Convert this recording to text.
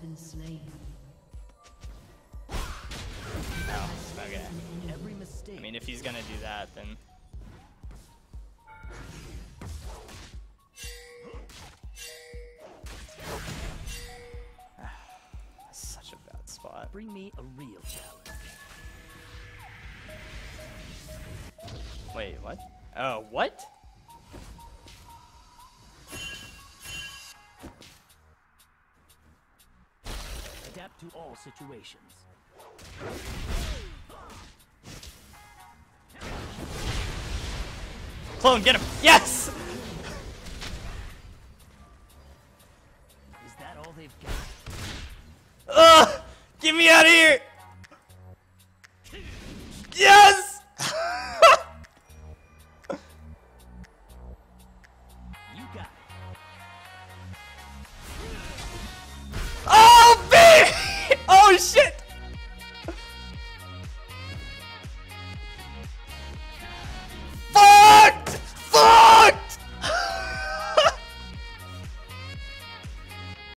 been slain. Oh, okay. Every mistake. I mean, if he's gonna do that, then. That's such a bad spot. Bring me a real challenge. Wait, what? Oh, what? Adapt to all situations. Clone, get him! Yes! Is that all they've got? Ugh! Get me out of here!